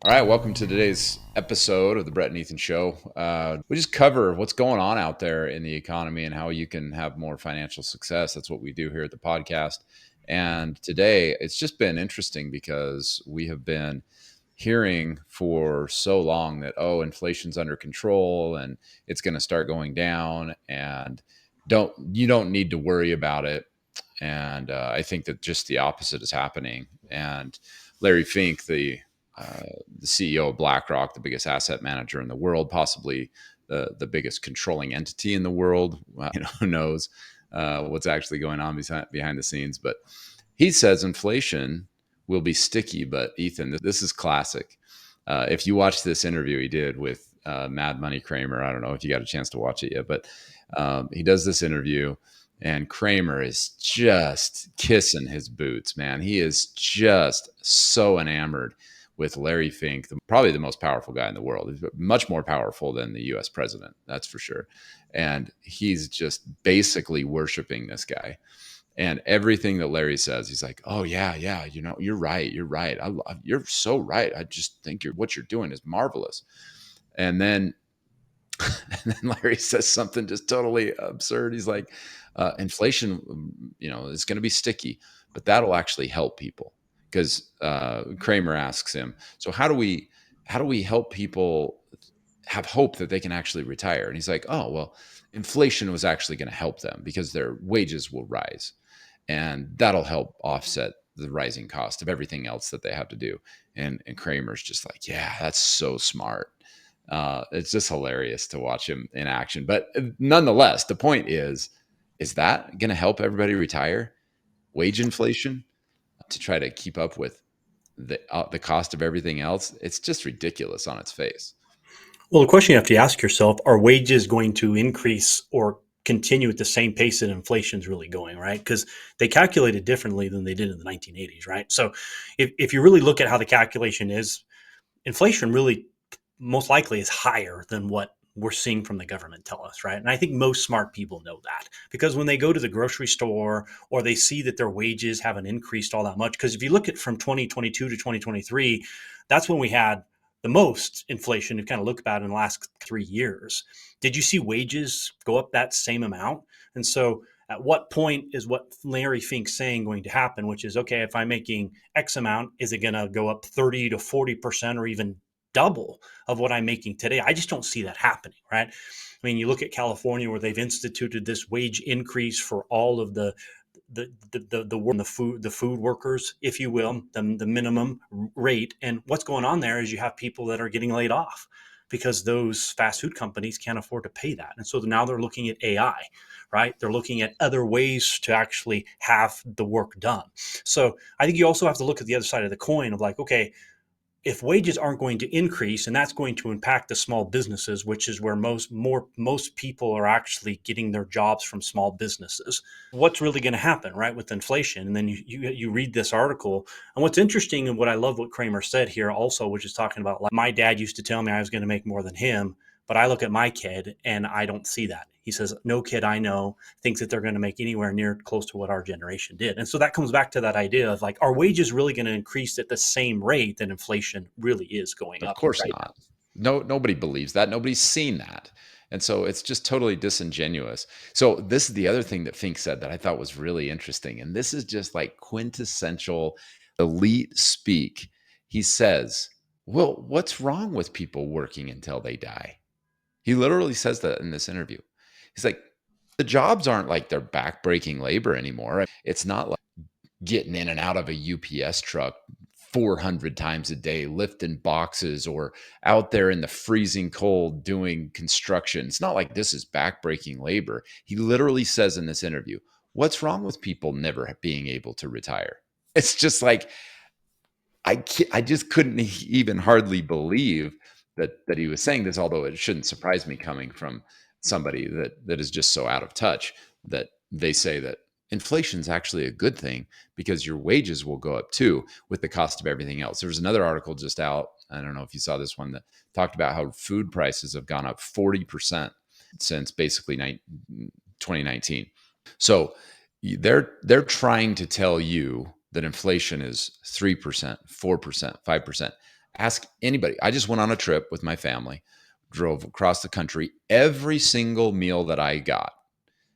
All right, welcome to today's episode of the Brett and Ethan Show. We just cover what's going on out there in the economy and how you can have more financial success. That's what we do here at the podcast. And today, it's just been interesting because we have been hearing for so long that inflation's under control and it's going to start going down, and don't need to worry about it. And I think that just the opposite is happening. And Larry Fink, the CEO of BlackRock, the biggest asset manager in the world, possibly the biggest controlling entity in the world. Well, who knows what's actually going on behind the scenes? But he says inflation will be sticky. But Ethan, this is classic. If you watch this interview he did with Mad Money Kramer, I don't know if you got a chance to watch it yet, but he does this interview. And Kramer is just kissing his boots, man. He is just so enamored with Larry Fink, probably the most powerful guy in the world. He's much more powerful than the US president, that's for sure. And he's just basically worshiping this guy. And everything that Larry says, he's like, "Oh yeah, yeah, you're right, you're right. You're so right. I just think what you're doing is marvelous." And then and then Larry says something just totally absurd. He's like, inflation, is going to be sticky, but that'll actually help people. Because Kramer asks him, so how do we help people have hope that they can actually retire? And he's like, oh, well, inflation was actually going to help them because their wages will rise, and that'll help offset the rising cost of everything else that they have to do. And Kramer's just like, yeah, that's so smart. It's just hilarious to watch him in action. But nonetheless, the point is that going to help everybody retire? Wage inflation to try to keep up with the cost of everything else? It's just ridiculous on its face. Well, the question you have to ask yourself, are wages going to increase or continue at the same pace that inflation is really going, right? Because they calculate it differently than they did in the 1980s, right? So if you really look at how the calculation is, inflation really most likely is higher than what we're seeing from the government tell us, right? And I think most smart people know that because when they go to the grocery store or they see that their wages haven't increased all that much, because if you look at from 2022 to 2023, that's when we had the most inflation to kind of look about in the last 3 years. Did you see wages go up that same amount? And so at what point is what Larry Fink's saying going to happen, which is, okay, if I'm making X amount, is it going to go up 30 to 40% or even double of what I'm making today? I just don't see that happening, right? I mean, you look at California where they've instituted this wage increase for all of the food workers, if you will, the minimum rate. And what's going on there is you have people that are getting laid off because those fast food companies can't afford to pay that. And so now they're looking at AI, right? They're looking at other ways to actually have the work done. So I think you also have to look at the other side of the coin of like, okay, if wages aren't going to increase, and that's going to impact the small businesses, which is where most people are actually getting their jobs from small businesses, what's really going to happen, right, with inflation? And then you read this article, and what's interesting and what I love what Kramer said here also, which is talking about, like, my dad used to tell me I was going to make more than him, but I look at my kid and I don't see that. He says, no kid I know thinks that they're going to make anywhere near close to what our generation did. And so that comes back to that idea of like, are wages really going to increase at the same rate that inflation really is going Of up course right now? not. No, nobody believes that. Nobody's seen that. And so it's just totally disingenuous. So this is the other thing that Fink said that I thought was really interesting. And this is just like quintessential elite speak. He says, well, what's wrong with people working until they die? He literally says that in this interview. He's like, the jobs aren't like they're backbreaking labor anymore. It's not like getting in and out of a UPS truck 400 times a day, lifting boxes, or out there in the freezing cold doing construction. It's not like this is backbreaking labor. He literally says in this interview, what's wrong with people never being able to retire? It's just like, I just couldn't even hardly believe that he was saying this, although it shouldn't surprise me coming from somebody that is just so out of touch that they say that inflation is actually a good thing because your wages will go up too with the cost of everything else. There was another article just out. I don't know if you saw this one that talked about how food prices have gone up 40% since basically 2019. So they're trying to tell you that inflation is 3%, 4%, 5%. Ask anybody. I just went on a trip with my family, drove across the country. Every single meal that I got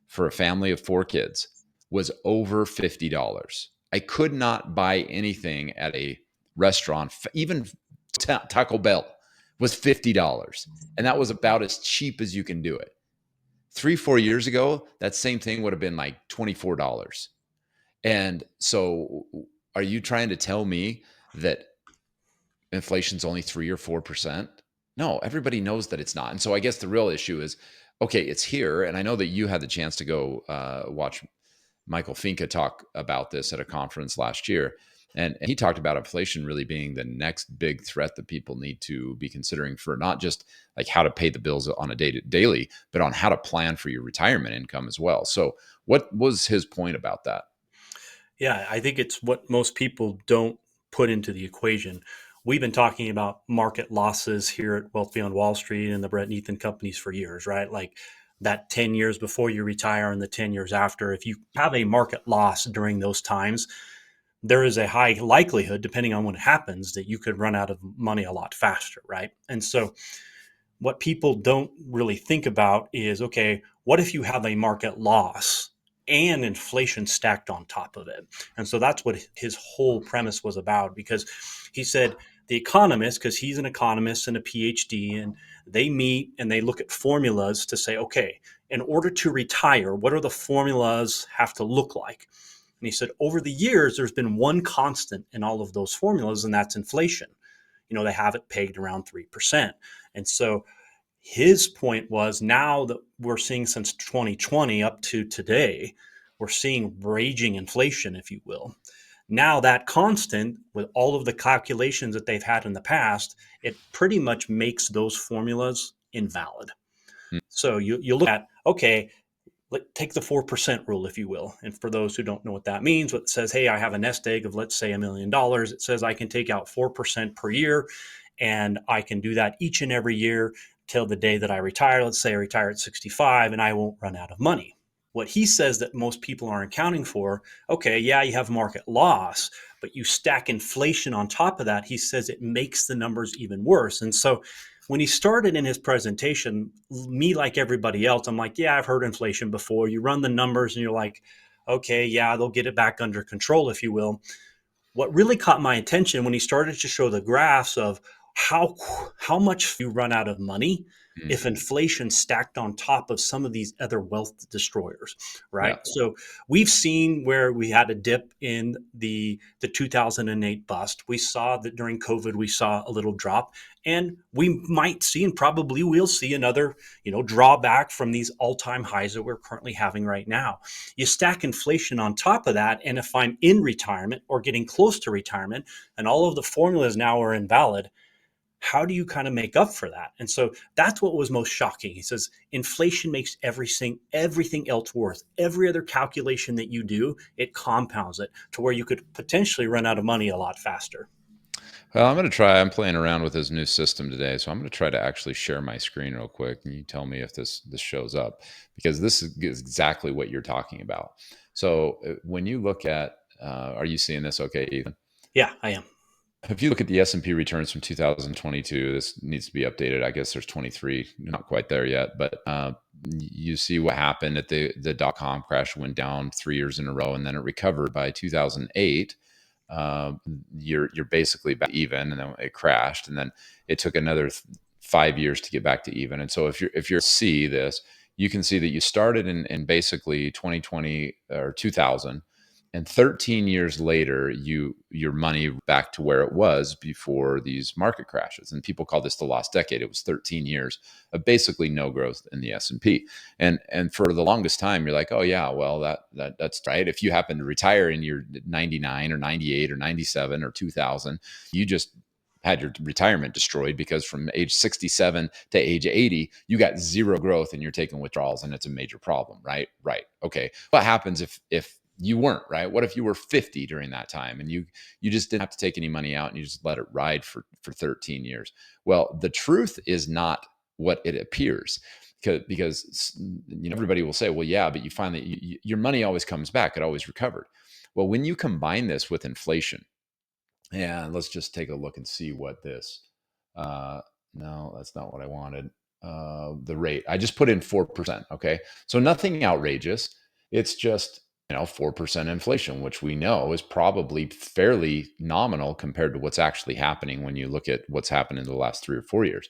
for a family of 4 kids was over $50. I could not buy anything at a restaurant, even Taco Bell was $50. And that was about as cheap as you can do it. 3, 4 years ago, that same thing would have been like $24. And so, are you trying to tell me that inflation's only 3 or 4%? No, everybody knows that it's not. And so I guess the real issue is, okay, it's here. And I know that you had the chance to go watch Michael Finke talk about this at a conference last year. And he talked about inflation really being the next big threat that people need to be considering for not just like how to pay the bills on a daily, but on how to plan for your retirement income as well. So what was his point about that? Yeah, I think it's what most people don't put into the equation. We've been talking about market losses here at Wealth Beyond Wall Street and the Brett and Ethan companies for years, right? Like that 10 years before you retire and the 10 years after, if you have a market loss during those times, there is a high likelihood, depending on what happens, that you could run out of money a lot faster, right? And so what people don't really think about is, okay, what if you have a market loss and inflation stacked on top of it? And so that's what his whole premise was about, because he said the economists, because he's an economist and a PhD, and they meet and they look at formulas to say, okay, in order to retire, what are the formulas have to look like? And he said, over the years, there's been one constant in all of those formulas, and that's inflation. They have it pegged around 3%. And so his point was, now that we're seeing since 2020 up to today, we're seeing raging inflation, if you will. Now that constant, with all of the calculations that they've had in the past, it pretty much makes those formulas invalid. Hmm. So you look at, okay, take the 4% rule, if you will. And for those who don't know what that means, what says, hey, I have a nest egg of, let's say, $1 million. It says I can take out 4% per year, and I can do that each and every year till the day that I retire. Let's say I retire at 65, and I won't run out of money. What he says that most people aren't accounting for, okay, yeah, you have market loss, but you stack inflation on top of that. He says it makes the numbers even worse. And so when he started in his presentation, me, like everybody else, I'm like, yeah, I've heard inflation before. You run the numbers and you're like, okay, yeah, they'll get it back under control, if you will. What really caught my attention when he started to show the graphs of how how much you run out of money Hmm. if inflation stacked on top of some of these other wealth destroyers, Yeah. right? So we've seen where we had a dip in the 2008 bust. We saw that during COVID we saw a little drop, and we might see, and probably we'll see, another drawback from these all-time highs that we're currently having right now. You stack inflation on top of that, and if I'm in retirement or getting close to retirement and all of the formulas now are invalid, how do you kind of make up for that? And so that's what was most shocking. He says inflation makes everything else worse. Every other calculation that you do, it compounds it to where you could potentially run out of money a lot faster. Well, I'm going to try. I'm playing around with his new system today, so I'm going to try to actually share my screen real quick, and you tell me if this shows up, because this is exactly what you're talking about. So when you look at, are you seeing this? Okay, Ethan. Yeah, I am. If you look at the S&P returns from 2022, this needs to be updated. I guess there's 23, not quite there yet, but you see what happened at the dot-com crash. Went down 3 years in a row, and then it recovered by 2008. You're basically back even, and then it crashed, and then it took another 5 years to get back to even. And so if you're see this, you can see that you started in basically 2020 or 2000, and 13 years later your money back to where it was before these market crashes. And people call this the lost decade. It was 13 years of basically no growth in the S&P. And for the longest time you're like, oh yeah, well that's right. If you happen to retire in your 99 or 98 or 97 or 2000, you just had your retirement destroyed, because from age 67 to age 80 you got zero growth and you're taking withdrawals, and it's a major problem, right? Okay, what happens if you weren't, right? What if you were 50 during that time and you just didn't have to take any money out and you just let it ride for 13 years? Well, the truth is not what it appears, because everybody will say, well, yeah, but you find that your money always comes back, it always recovered. Well, when you combine this with inflation, And let's just take a look and see what this. Uh, no, that's not what I wanted. The rate. I just put in 4%. Okay, so nothing outrageous. It's just 4% inflation, which we know is probably fairly nominal compared to what's actually happening when you look at what's happened in the last 3 or 4 years.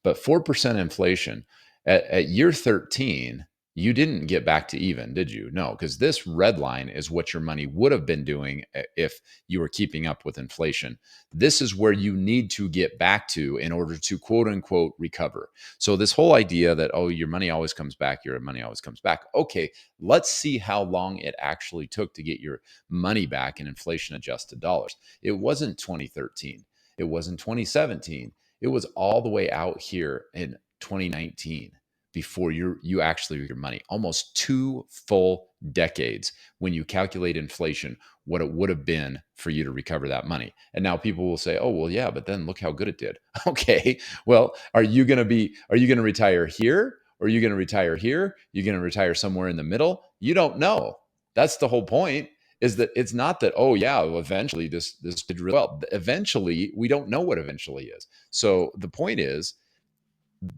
But 4% inflation at year 13, you didn't get back to even, did you? No, because this red line is what your money would have been doing if you were keeping up with inflation. This is where you need to get back to in order to quote unquote recover. So, this whole idea that, oh, your money always comes back, your money always comes back. Okay, let's see how long it actually took to get your money back in inflation adjusted dollars. It wasn't 2013, it wasn't 2017. It was all the way out here in 2019 before you actually your money. Almost 2 full decades when you calculate inflation, what it would have been for you to recover that money. And now people will say, "Oh, well, yeah, but then look how good it did." Okay, well, are you going to retire here? Or are you going to retire here? You're going to retire somewhere in the middle? You don't know. That's the whole point, is that it's not that, oh yeah, well, eventually this did really well. Eventually, we don't know what eventually is. So the point is,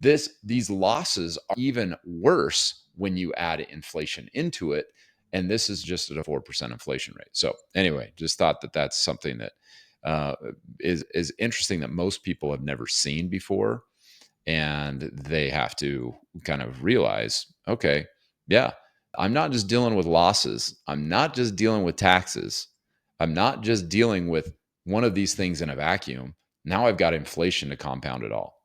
these losses are even worse when you add inflation into it, and this is just at a 4% inflation rate. So anyway, just thought that that's something that uh, is interesting that most people have never seen before, and they have to kind of realize, okay, yeah, I'm not just dealing with losses, I'm not just dealing with taxes, I'm not just dealing with one of these things in a vacuum. Now I've got inflation to compound it all.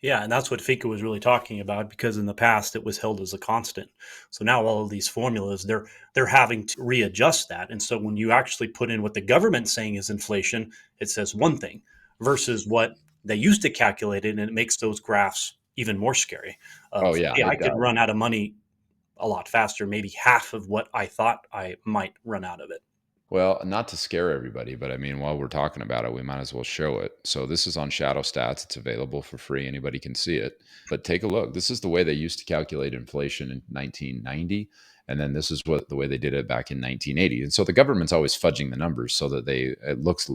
Yeah, and that's what FICA was really talking about, because in the past it was held as a constant. So now all of these formulas, they're having to readjust that. And so when you actually put in what the government's saying is inflation, it says one thing versus what they used to calculate it, and it makes those graphs even more scary. Oh Of, yeah, hey, I it could does. run out of money a lot faster, maybe half of what I thought I might run out of it. Well, not to scare everybody, but I mean, while we're talking about it, we might as well show it. So this is on Shadow Stats. It's available for free. Anybody can see it. But take a look. This is the way they used to calculate inflation in 1990. And then this is what the way they did it back in 1980. And so the government's always fudging the numbers so that it looks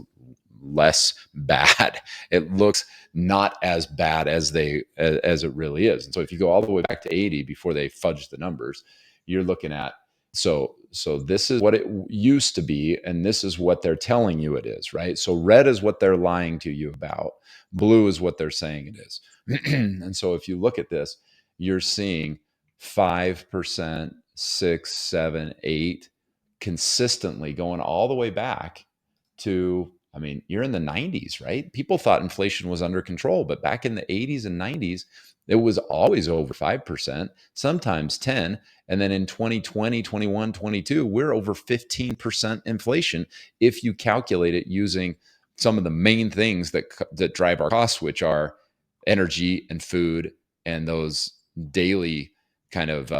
less bad. It looks not as bad as it really is. And so if you go all the way back to 80 before they fudged the numbers, you're looking at, so this is what it used to be, and this is what they're telling you it is, right? So red is what they're lying to you about, blue is what they're saying it is. And so if you look at this, you're seeing 5%, 6, 7, 8 consistently going all the way back to, I mean, you're in the 90s, right? People thought inflation was under control, but back in the 80s and 90s, it was always over 5%, sometimes 10. And then in 2020, 21, 22, we're over 15% inflation if you calculate it using some of the main things that drive our costs, which are energy and food and those daily kind of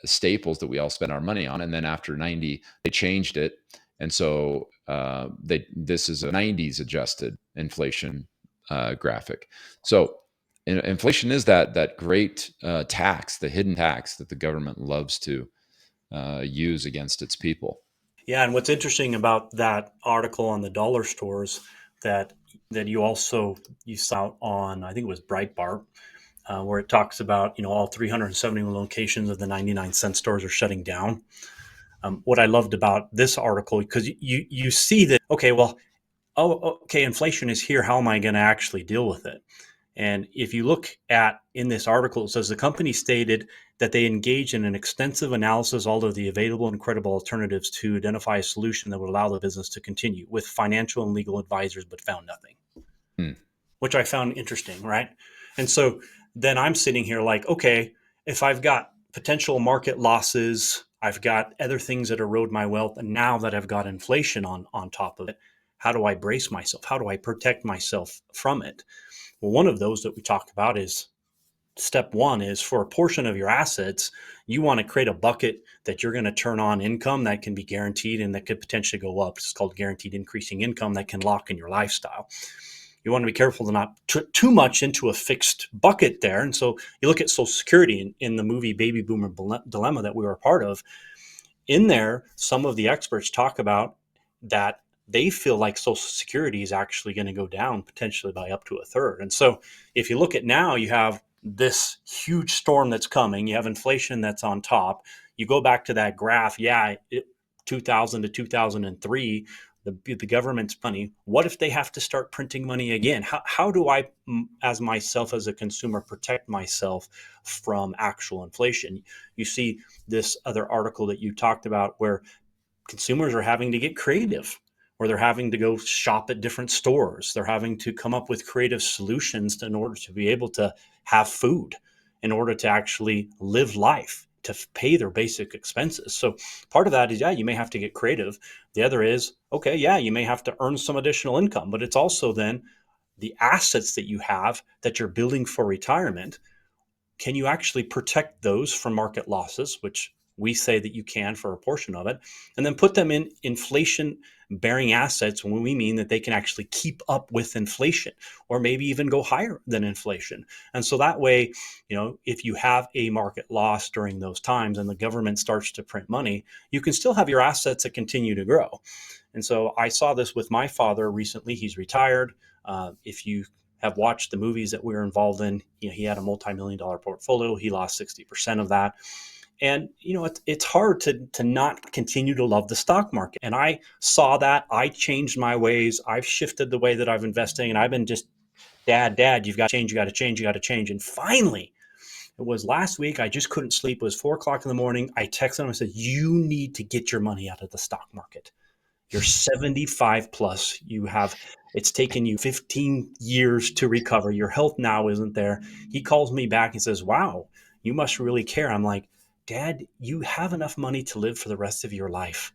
staples that we all spend our money on. And then after 90, they changed it. And so this is a 90s adjusted inflation graphic. So inflation is that great tax, the hidden tax that the government loves to use against its people. Yeah, and what's interesting about that article on the dollar stores, that you saw on, I think it was Breitbart, where it talks about, all 371 locations of the 99-cent stores are shutting down. What I loved about this article, because you see that, okay, well, okay, inflation is here. How am I going to actually deal with it? And if you look at in this article, it says the company stated that they engaged in an extensive analysis of all of the available and credible alternatives to identify a solution that would allow the business to continue with financial and legal advisors, but found nothing, Hmm. which I found interesting, right? And so then I'm sitting here like, okay, if I've got potential market losses, I've got other things that erode my wealth, and now that I've got inflation on top of it, how do I brace myself? How do I protect myself from it? Well, one of those that we talked about is step one is, for a portion of your assets, you want to create a bucket that you're going to turn on income that can be guaranteed and that could potentially go up. It's called guaranteed increasing income that can lock in your lifestyle. You want to be careful to not too much into a fixed bucket there. And so you look at Social Security in the movie Baby Boomer Dilemma that we were a part of. In there, some of the experts talk about that they feel like Social Security is actually going to go down potentially by up to a third. And so if you look at now, you have this huge storm that's coming, you have inflation that's on top. You go back to that graph, 2000 to 2003, the government's money. What if they have to start printing money again? How do I, as myself as a consumer, protect myself from actual inflation? You see this other article that you talked about where consumers are having to get creative, or they're having to go shop at different stores. They're having to come up with creative solutions in order to be able to have food, in order to actually live life, to pay their basic expenses. So part of that is, yeah, you may have to get creative. The other is, okay, yeah, you may have to earn some additional income, but it's also then the assets that you have that you're building for retirement. Can you actually protect those from market losses, which we say that you can for a portion of it, and then put them in inflation bearing assets when we mean that they can actually keep up with inflation, or maybe even go higher than inflation. And so that way, if you have a market loss during those times and the government starts to print money, you can still have your assets that continue to grow. And so I saw this with my father recently. He's retired. If you have watched the movies that we were involved in, he had a multi-million-dollar portfolio. He lost 60% of that. And it's hard to not continue to love the stock market. And I saw that. I changed my ways. I've shifted the way that I've investing, and I've been just, Dad, you've got to change, you got to change, you got to change. And finally, it was last week. I just couldn't sleep. It was 4 o'clock in the morning. I texted him. I said, "You need to get your money out of the stock market. You're 75 plus. It's taken you 15 years to recover. Your health now isn't there." He calls me back and says, "Wow, you must really care." I'm like, "Dad, you have enough money to live for the rest of your life.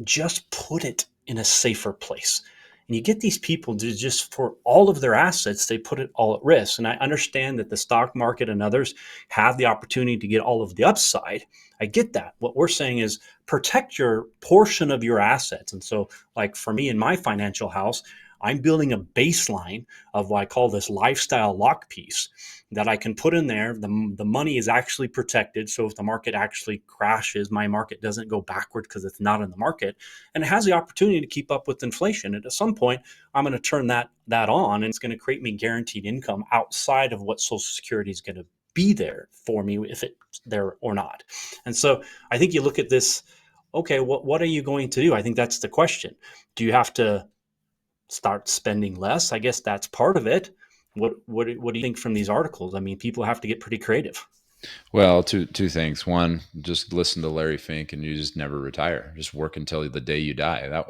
Just put it in a safer place." And you get these people to just, for all of their assets, they put it all at risk. And I understand that the stock market and others have the opportunity to get all of the upside. I get that. What we're saying is protect your portion of your assets. And so, like for me in my financial house, I'm building a baseline of what I call this lifestyle lock piece that I can put in there. The money is actually protected. So if the market actually crashes, my market doesn't go backward because it's not in the market. And it has the opportunity to keep up with inflation. And at some point, I'm going to turn that on, and it's going to create me guaranteed income outside of what Social Security is going to be there for me, if it's there or not. And so I think you look at this, okay, what are you going to do? I think that's the question. Do you have to start spending less? I guess that's part of it. What do you think from these articles? I mean, people have to get pretty creative. Well, two things. One, just listen to Larry Fink, and you just never retire. Just work until the day you die.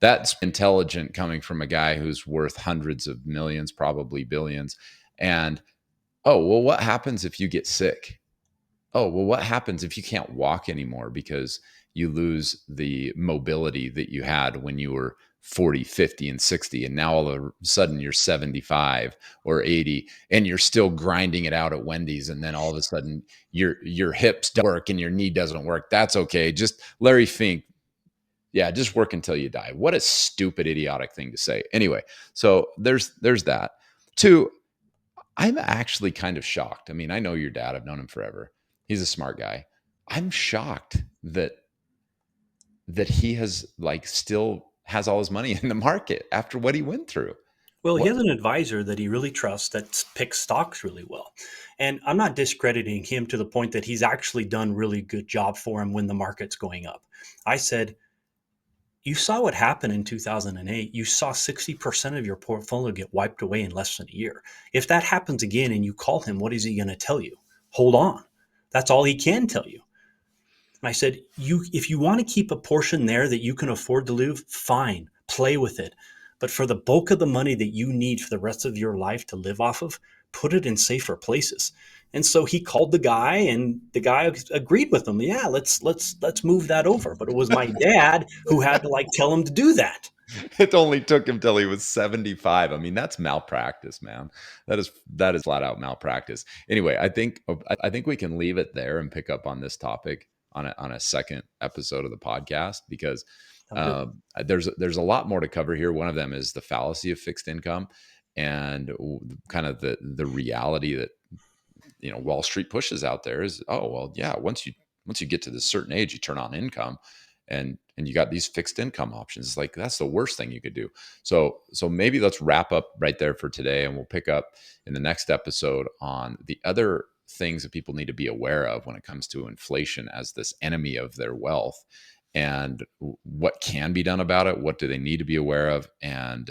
That's intelligent coming from a guy who's worth hundreds of millions, probably billions. And oh, well, what happens if you get sick? Oh, well, what happens if you can't walk anymore because you lose the mobility that you had when you were 40, 50, and 60, and now all of a sudden you're 75 or 80, and you're still grinding it out at Wendy's, and then all of a sudden your hips don't work and your knee doesn't work. That's okay. Just Larry Fink, yeah, just work until you die. What a stupid, idiotic thing to say. Anyway, so there's that. Two, I'm actually kind of shocked. I mean, I know your dad. I've known him forever. He's a smart guy. I'm shocked that he has like still has all his money in the market after what he went through. Well, he What? has an advisor that he really trusts that picks stocks really well. And I'm not discrediting him to the point that he's actually done really good job for him when the market's going up. I said, you saw what happened in 2008. You saw 60% of your portfolio get wiped away in less than a year. If that happens again and you call him, what is he going to tell you? Hold on. That's all he can tell you. And I said, if you want to keep a portion there that you can afford to lose, fine, play with it. But for the bulk of the money that you need for the rest of your life to live off of, put it in safer places. And so he called the guy, and the guy agreed with him. Yeah, let's move that over. But it was my dad who had to like tell him to do that. It only took him till he was 75. I mean, that's malpractice, man. That is flat out malpractice. Anyway, I think we can leave it there and pick up on this topic on a second episode of the podcast, because Sounds good. there's a lot more to cover here. One of them is the fallacy of fixed income, and kind of the reality that Wall Street pushes out there is, oh well, yeah, once you get to this certain age, you turn on income, and you got these fixed income options. It's like that's the worst thing you could do. So maybe let's wrap up right there for today, and we'll pick up in the next episode on the other things that people need to be aware of when it comes to inflation as this enemy of their wealth, and what can be done about it. What do they need to be aware of? And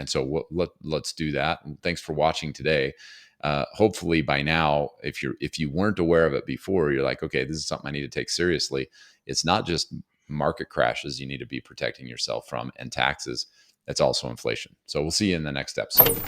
so let's do that. And thanks for watching today. Hopefully by now, if you weren't aware of it before, you're like, okay, this is something I need to take seriously. It's not just market crashes you need to be protecting yourself from and taxes. It's also inflation. So we'll see you in the next episode.